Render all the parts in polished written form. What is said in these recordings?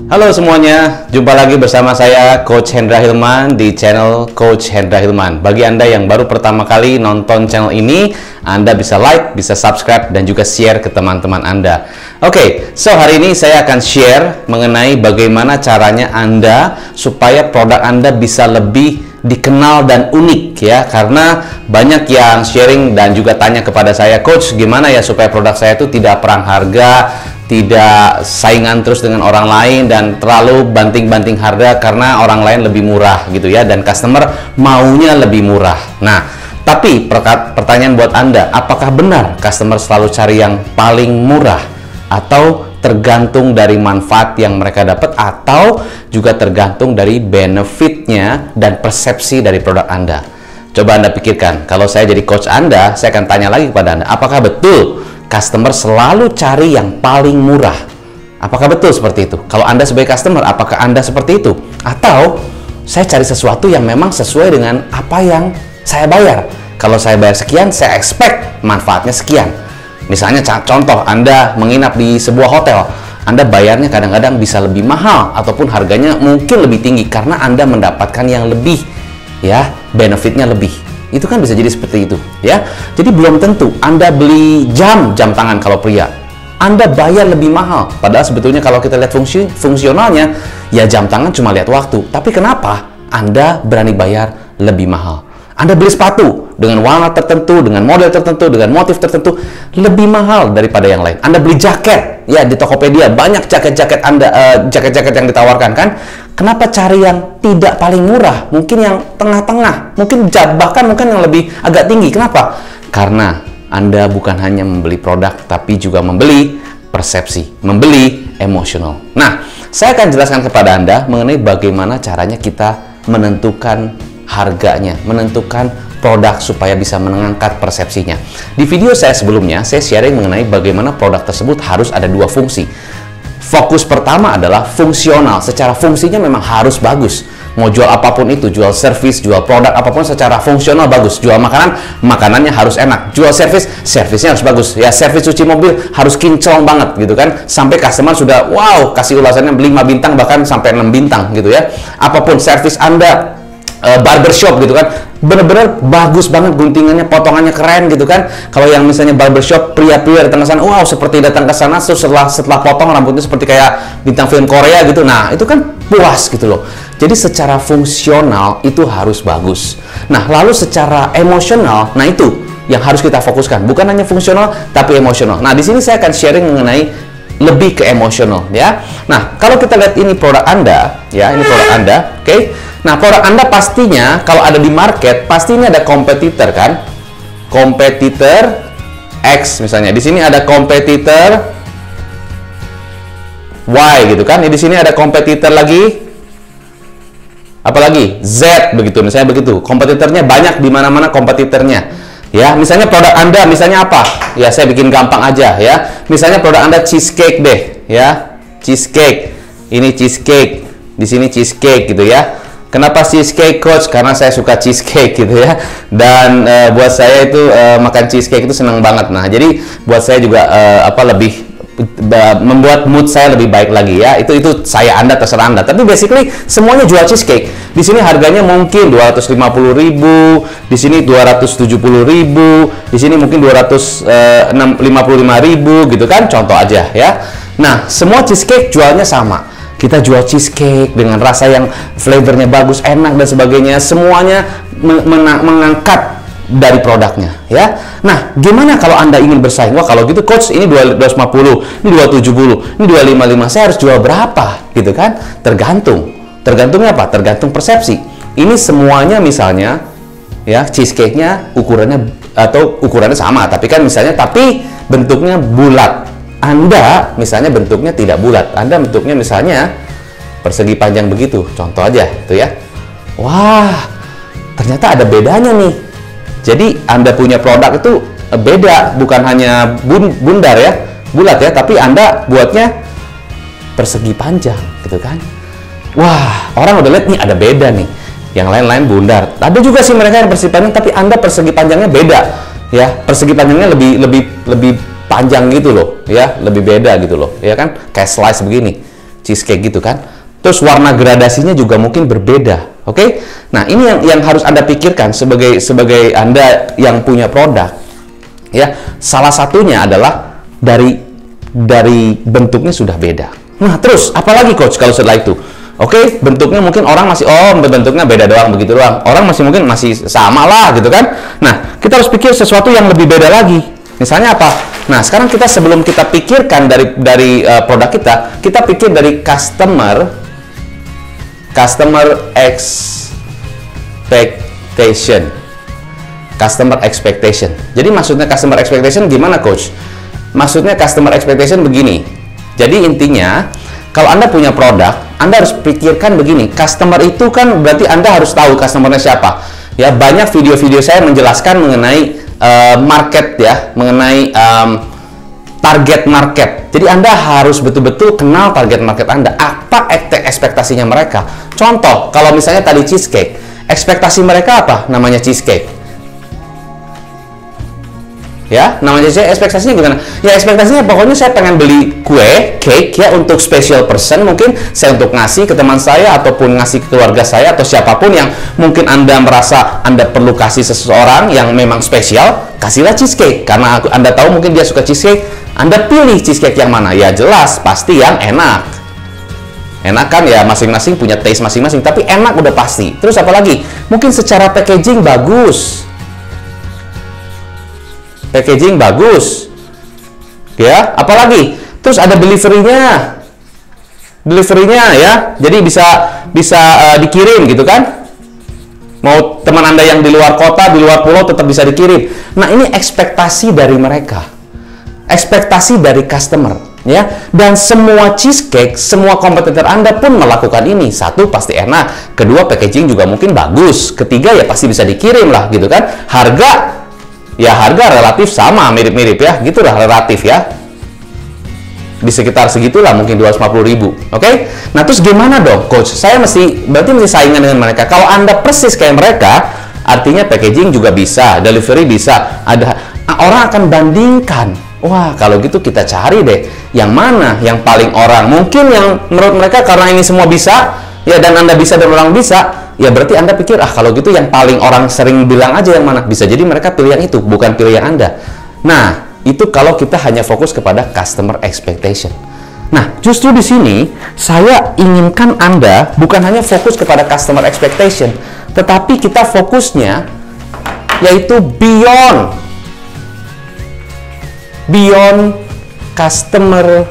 Halo semuanya, jumpa lagi bersama saya Coach Hendra Hilman di channel Coach Hendra Hilman. Bagi Anda yang baru pertama kali nonton channel ini, Anda bisa like, bisa subscribe, dan juga share ke teman-teman Anda. Oke, so hari ini saya akan share mengenai bagaimana caranya Anda supaya produk Anda bisa lebih dikenal dan unik ya, karena banyak yang sharing dan juga tanya kepada saya, Coach, gimana ya supaya produk saya itu tidak perang harga, tidak saingan terus dengan orang lain, dan terlalu banting-banting harga karena orang lain lebih murah gitu ya, dan customer maunya lebih murah. Nah, tapi pertanyaan buat Anda, apakah benar customer selalu cari yang paling murah, atau tergantung dari manfaat yang mereka dapat, atau juga tergantung dari benefitnya dan persepsi dari produk Anda? Coba Anda pikirkan, kalau saya jadi coach Anda, saya akan tanya lagi kepada Anda, apakah betul customer selalu cari yang paling murah? Apakah betul seperti itu? Kalau Anda sebagai customer, apakah Anda seperti itu? Atau saya cari sesuatu yang memang sesuai dengan apa yang saya bayar. Kalau saya bayar sekian, saya expect manfaatnya sekian. Misalnya contoh, Anda menginap di sebuah hotel, Anda bayarnya kadang-kadang bisa lebih mahal ataupun harganya mungkin lebih tinggi karena Anda mendapatkan yang lebih, ya, benefitnya lebih. Itu kan bisa jadi seperti itu ya. Jadi belum tentu Anda beli jam tangan kalau pria, Anda bayar lebih mahal. Padahal sebetulnya kalau kita lihat fungsionalnya, ya jam tangan cuma lihat waktu. Tapi kenapa Anda berani bayar lebih mahal? Anda beli sepatu dengan warna tertentu, dengan model tertentu, dengan motif tertentu, lebih mahal daripada yang lain. Anda beli jaket, ya di Tokopedia banyak jaket-jaket jaket-jaket yang ditawarkan kan. Kenapa cari yang tidak paling murah? Mungkin yang tengah-tengah, mungkin bahkan yang lebih agak tinggi. Kenapa? Karena Anda bukan hanya membeli produk, tapi juga membeli persepsi, membeli emosional. Nah, saya akan jelaskan kepada Anda mengenai bagaimana caranya kita menentukan harganya, menentukan produk supaya bisa mengangkat persepsinya. Di video saya sebelumnya, saya sharing mengenai bagaimana produk tersebut harus ada dua fungsi. Fokus pertama adalah fungsional. Secara fungsinya memang harus bagus. Mau jual apapun itu, jual servis, jual produk apapun secara fungsional bagus. Jual makanan, makanannya harus enak. Jual servis, servisnya harus bagus. Ya, servis cuci mobil harus kinclong banget gitu kan. Sampai customer sudah wow, kasih ulasannya 5 bintang bahkan sampai 6 bintang gitu ya. Apapun servis Anda, barbershop gitu kan, bener-bener bagus banget, guntingannya, potongannya keren gitu kan. Kalau yang misalnya barbershop, pria-pria datang ke sana, wow, seperti datang ke sana setelah potong rambutnya seperti kayak bintang film Korea gitu. Nah, itu kan puas gitu loh. Jadi secara fungsional itu harus bagus. Nah, lalu secara emosional, nah itu yang harus kita fokuskan, bukan hanya fungsional tapi emosional. Nah, di sini saya akan sharing mengenai lebih ke emosional ya. Nah, kalau kita lihat ini produk Anda, ya, ini produk Anda, oke? Nah, produk Anda pastinya kalau ada di market, pasti ini ada kompetitor kan? Kompetitor X misalnya. Di sini ada kompetitor Y gitu kan? Di sini ada kompetitor lagi. Apalagi Z begitu, misalnya begitu. Kompetitornya banyak, di mana-mana kompetitornya. Ya, misalnya produk Anda misalnya apa? Ya, saya bikin gampang aja ya. Misalnya produk Anda cheesecake deh, ya. Cheesecake. Ini cheesecake. Di sini cheesecake gitu ya. Kenapa cheesecake, Coach? Karena saya suka cheesecake gitu ya. Dan buat saya itu makan cheesecake itu senang banget. Nah, jadi buat saya juga lebih membuat mood saya lebih baik lagi ya. Itu saya, Anda, terserah Anda. Tapi basically semuanya jual cheesecake. Di sini harganya mungkin 250.000, di sini 270.000, di sini mungkin 255.000 gitu kan. Contoh aja ya. Nah, semua cheesecake jualnya sama. Kita jual cheesecake dengan rasa yang flavornya bagus, enak dan sebagainya. Semuanya mengangkat dari produknya ya. Nah, gimana kalau Anda ingin bersaing? Wah, kalau gitu Coach, ini 250, ini 270, ini 255. Saya harus jual berapa? Gitu kan? Tergantungnya apa? Tergantung persepsi. Ini semuanya misalnya ya, cheesecake-nya ukurannya sama, tapi kan misalnya bentuknya bulat. Anda misalnya bentuknya tidak bulat, Anda bentuknya misalnya persegi panjang begitu, contoh aja itu ya. Wah, ternyata ada bedanya nih. Jadi Anda punya produk itu beda, bukan hanya bundar ya, bulat ya, tapi Anda buatnya persegi panjang gitu kan. Wah, orang udah lihat nih ada beda nih. Yang lain-lain bundar. Ada juga sih mereka yang persegi panjang, tapi Anda persegi panjangnya beda ya. Persegi panjangnya lebih panjang gitu loh ya, lebih beda gitu loh ya kan, kayak slice begini. cheesecake gitu kan. Terus warna gradasinya juga mungkin berbeda, oke? Nah, ini yang harus Anda pikirkan sebagai Anda yang punya produk. Ya, salah satunya adalah dari bentuknya sudah beda. Nah, terus apalagi coach kalau setelah itu? Oke, bentuknya mungkin orang masih bentuknya beda doang, begitu doang. Orang mungkin masih sama lah gitu kan. Nah, kita harus pikir sesuatu yang lebih beda lagi. Misalnya apa? Nah, sekarang sebelum kita pikirkan dari produk kita pikir dari customer expectation. Customer expectation. Jadi maksudnya customer expectation gimana, coach? Maksudnya customer expectation begini. Jadi intinya, kalau Anda punya produk, Anda harus pikirkan begini. Customer itu kan berarti Anda harus tahu customernya siapa. Ya, banyak video-video saya menjelaskan mengenai market ya, mengenai target market. Jadi Anda harus betul-betul kenal target market Anda. Apa ekspektasinya mereka? Contoh, kalau misalnya tadi cheesecake, ekspektasi mereka apa? Namanya cheesecake. Ya, namanya cheesecake, ekspektasinya gimana? Ya, ekspektasinya pokoknya saya pengen beli kue, cake ya untuk special person, mungkin saya untuk ngasih ke teman saya ataupun ngasih ke keluarga saya atau siapapun yang mungkin Anda merasa Anda perlu kasih seseorang yang memang spesial, kasihlah cheesecake. Karena Anda tahu mungkin dia suka cheesecake, Anda pilih cheesecake yang mana? Ya jelas, pasti yang enak. Enak kan ya, masing-masing punya taste masing-masing, tapi enak udah pasti. Terus apa lagi? Mungkin secara packaging bagus. Packaging bagus. Ya, apalagi? Terus ada delivery-nya. Delivery-nya ya. Jadi bisa dikirim gitu kan? Mau teman Anda yang di luar kota, di luar pulau tetap bisa dikirim. Nah, ini ekspektasi dari mereka. Ekspektasi dari customer, ya. Dan semua cheesecake, semua kompetitor Anda pun melakukan ini. Satu, pasti enak. Kedua, packaging juga mungkin bagus. Ketiga, ya pasti bisa dikirim lah gitu kan. Harga relatif sama, mirip-mirip ya. Gitulah relatif ya. Di sekitar segitulah mungkin 250.000. Oke? Nah, terus gimana dong, coach? Berarti mesti saingan dengan mereka. Kalau Anda persis kayak mereka, artinya packaging juga bisa, delivery bisa. Orang akan bandingkan. Wah, kalau gitu kita cari deh yang mana yang paling orang. Mungkin yang menurut mereka karena ini semua bisa, ya, dan Anda bisa dan orang bisa, ya berarti Anda pikir, kalau gitu yang paling orang sering bilang aja yang mana. Bisa jadi mereka pilih yang itu, bukan pilih yang Anda. Nah, itu kalau kita hanya fokus kepada customer expectation. Nah, justru di sini saya inginkan Anda bukan hanya fokus kepada customer expectation, tetapi kita fokusnya yaitu beyond customer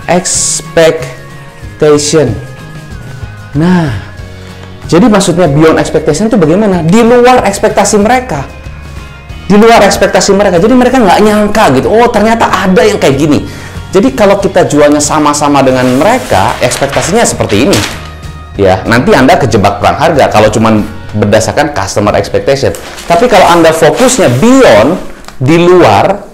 expectation. Nah, jadi maksudnya beyond expectation itu bagaimana? Di luar ekspektasi mereka. Di luar ekspektasi mereka. Jadi mereka nggak nyangka gitu. Oh, ternyata ada yang kayak gini. Jadi kalau kita jualnya sama-sama dengan mereka, ekspektasinya seperti ini. Ya, nanti Anda kejebak perang harga kalau cuma berdasarkan customer expectation. Tapi kalau Anda fokusnya beyond, di luar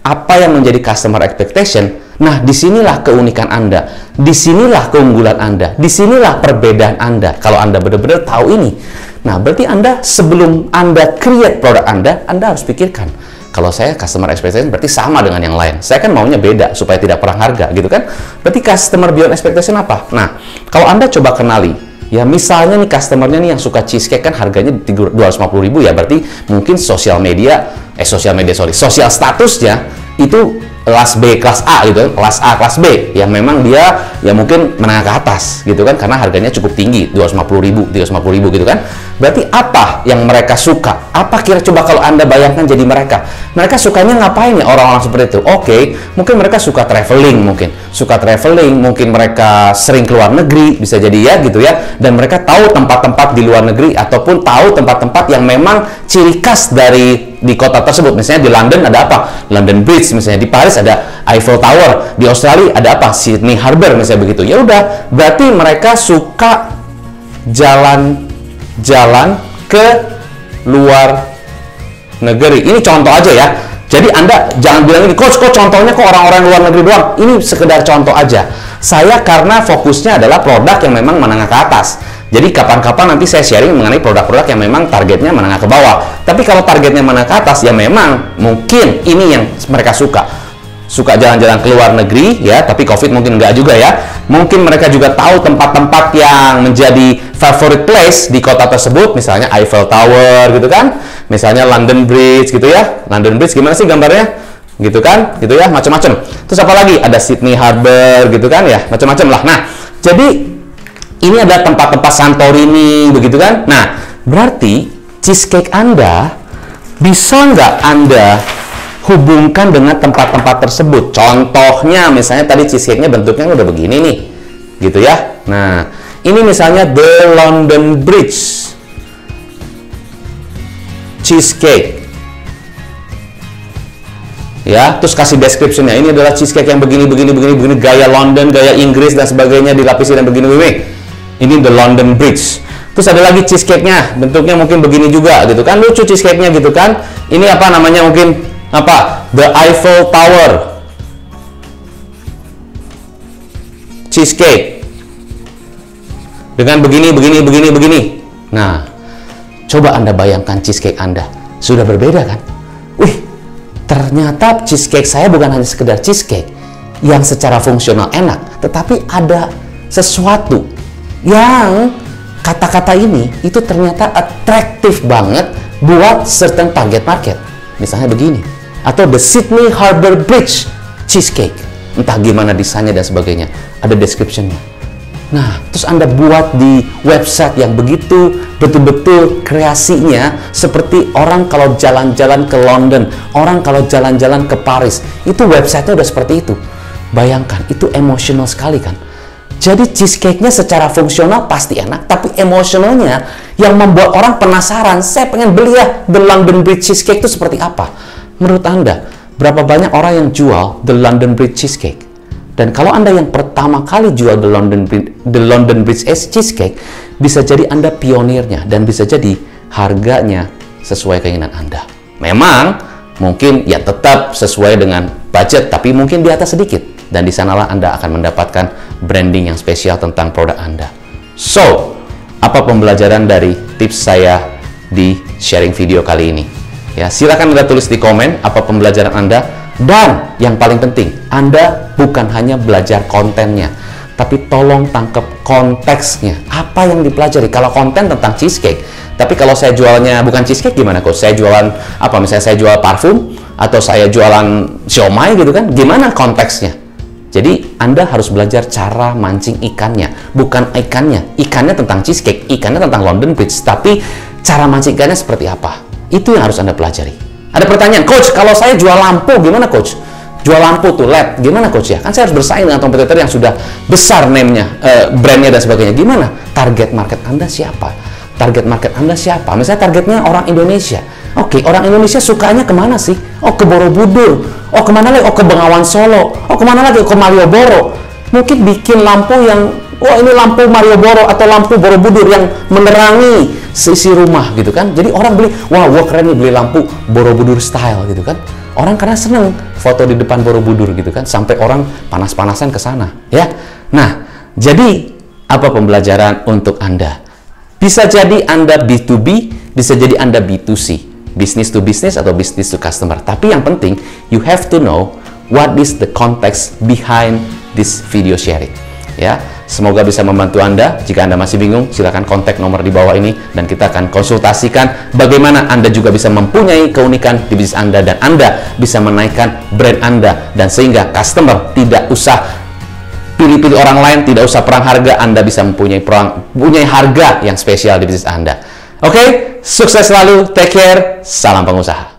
apa yang menjadi customer expectation, nah disinilah keunikan Anda, disinilah keunggulan Anda, disinilah perbedaan Anda. Kalau Anda benar-benar tahu ini, nah berarti Anda sebelum Anda create produk Anda harus pikirkan, kalau saya customer expectation berarti sama dengan yang lain. Saya kan maunya beda supaya tidak perang harga gitu kan. Berarti customer beyond expectation apa? Nah, kalau Anda coba kenali, ya misalnya nih customernya nih yang suka cheesecake kan harganya 250.000 ya, berarti mungkin sosial statusnya itu kelas B, kelas A gitu, kelas A, kelas B yang memang dia ya mungkin menengah ke atas gitu kan, karena harganya cukup tinggi, 250.000 gitu kan. Berarti apa yang mereka suka? Apa coba kalau Anda bayangkan jadi mereka sukanya ngapain ya orang-orang seperti itu? Oke, mungkin mereka suka traveling, mungkin mereka sering keluar negeri, bisa jadi ya gitu ya, dan mereka tahu tempat-tempat di luar negeri ataupun tahu tempat-tempat yang memang ciri khas di kota tersebut. Misalnya di London ada apa? London Bridge, misalnya di Paris ada Eiffel Tower, di Australia ada apa? Sydney Harbour, misalnya begitu. Ya udah, berarti mereka suka jalan-jalan ke luar negeri. Ini contoh aja ya. Jadi Anda jangan bilang ini, coach contohnya kok orang-orang luar negeri doang. Ini sekedar contoh aja. Saya karena fokusnya adalah produk yang memang menengah ke atas. Jadi kapan-kapan nanti saya sharing mengenai produk-produk yang memang targetnya menengah ke bawah. Tapi kalau targetnya menengah ke atas, ya memang mungkin ini yang mereka suka. suka jalan-jalan ke luar negeri ya, tapi COVID mungkin enggak juga ya. Mungkin mereka juga tahu tempat-tempat yang menjadi favorite place di kota tersebut, misalnya Eiffel Tower gitu kan, misalnya London Bridge gitu ya. London Bridge gimana sih gambarnya? Gitu kan, gitu ya, macam-macam. Terus apa lagi? Ada Sydney Harbor gitu kan ya, macam-macam lah. Nah, jadi ini adalah tempat-tempat Santorini begitu kan. Nah, berarti cheesecake Anda bisa nggak Anda hubungkan dengan tempat-tempat tersebut? Contohnya misalnya tadi cheesecake-nya bentuknya udah begini nih, gitu ya. Nah, ini misalnya The London Bridge cheesecake. Ya, terus kasih description-nya. Ini adalah cheesecake yang begini, gaya London, gaya Inggris dan sebagainya, dilapisi dan begini. Ini The London Bridge. Terus ada lagi cheesecake-nya, bentuknya mungkin begini juga, gitu kan? Lucu cheesecake-nya gitu kan? Ini apa namanya mungkin? Apa? The Eiffel Tower cheesecake. Dengan begini. Nah, coba Anda bayangkan cheesecake Anda. Sudah berbeda kan? Wih, ternyata cheesecake saya bukan hanya sekedar cheesecake yang secara fungsional enak, tetapi ada sesuatu yang kata-kata ini itu ternyata atraktif banget buat certain target market. Misalnya begini, atau the Sydney Harbor Bridge cheesecake. Entah gimana desainnya dan sebagainya. Ada description-nya. Nah, terus Anda buat di website yang begitu betul-betul kreasinya seperti orang kalau jalan-jalan ke London, orang kalau jalan-jalan ke Paris, itu websitenya udah seperti itu. Bayangkan, itu emosional sekali kan. Jadi cheesecake-nya secara fungsional pasti enak, tapi emosionalnya yang membuat orang penasaran, saya pengen beli ya The London Bridge cheesecake itu seperti apa. Menurut Anda, berapa banyak orang yang jual The London Bridge cheesecake? Dan kalau Anda yang pertama kali jual The London Bridge cheesecake, bisa jadi Anda pionirnya dan bisa jadi harganya sesuai keinginan Anda. Memang mungkin ya tetap sesuai dengan budget, tapi mungkin di atas sedikit. Dan di sanalah Anda akan mendapatkan branding yang spesial tentang produk Anda. So, apa pembelajaran dari tips saya di sharing video kali ini? Ya, silakan Anda tulis di komen apa pembelajaran Anda. Dan yang paling penting, Anda bukan hanya belajar kontennya, tapi tolong tangkap konteksnya. Apa yang dipelajari? Kalau konten tentang cheesecake, tapi kalau saya jualnya bukan cheesecake gimana Coach? Saya jualan apa? Misalnya saya jual parfum atau saya jualan siomay gitu kan? Gimana konteksnya? Jadi Anda harus belajar cara mancing ikannya, bukan ikannya. Ikannya tentang cheesecake, ikannya tentang London Bridge, tapi cara mancing ikannya seperti apa? Itu yang harus Anda pelajari. Ada pertanyaan, Coach, kalau saya jual lampu gimana Coach? Jual lampu tuh LED, gimana Coach ya? Kan saya harus bersaing dengan kompetitor yang sudah besar name-nya, brand-nya dan sebagainya. Gimana? Target market Anda siapa? Target market Anda siapa? Misalnya targetnya orang Indonesia. Oke, orang Indonesia sukanya kemana sih? Oh, ke Borobudur. Oh, kemana lagi? Oh, ke Bengawan Solo. Oh, kemana lagi? Oh, ke Malioboro. Mungkin bikin lampu yang, wah ini lampu Malioboro atau lampu Borobudur yang menerangi sisi rumah gitu kan. Jadi orang beli, wah gua keren nih beli lampu Borobudur style gitu kan. Orang karena seneng foto di depan Borobudur gitu kan. Sampai orang panas-panasan ke sana ya. Nah, jadi apa pembelajaran untuk Anda? Bisa jadi Anda B2B, bisa jadi Anda B2C, business to business atau business to customer. Tapi yang penting, you have to know what is the context behind this video sharing. Ya, semoga bisa membantu Anda. Jika Anda masih bingung, silakan kontak nomor di bawah ini dan kita akan konsultasikan bagaimana Anda juga bisa mempunyai keunikan di bisnis Anda dan Anda bisa menaikkan brand Anda dan sehingga customer tidak usah pilih-pilih orang lain, tidak usah perang harga, Anda bisa mempunyai harga yang spesial di bisnis Anda. Oke, sukses selalu, take care, salam pengusaha.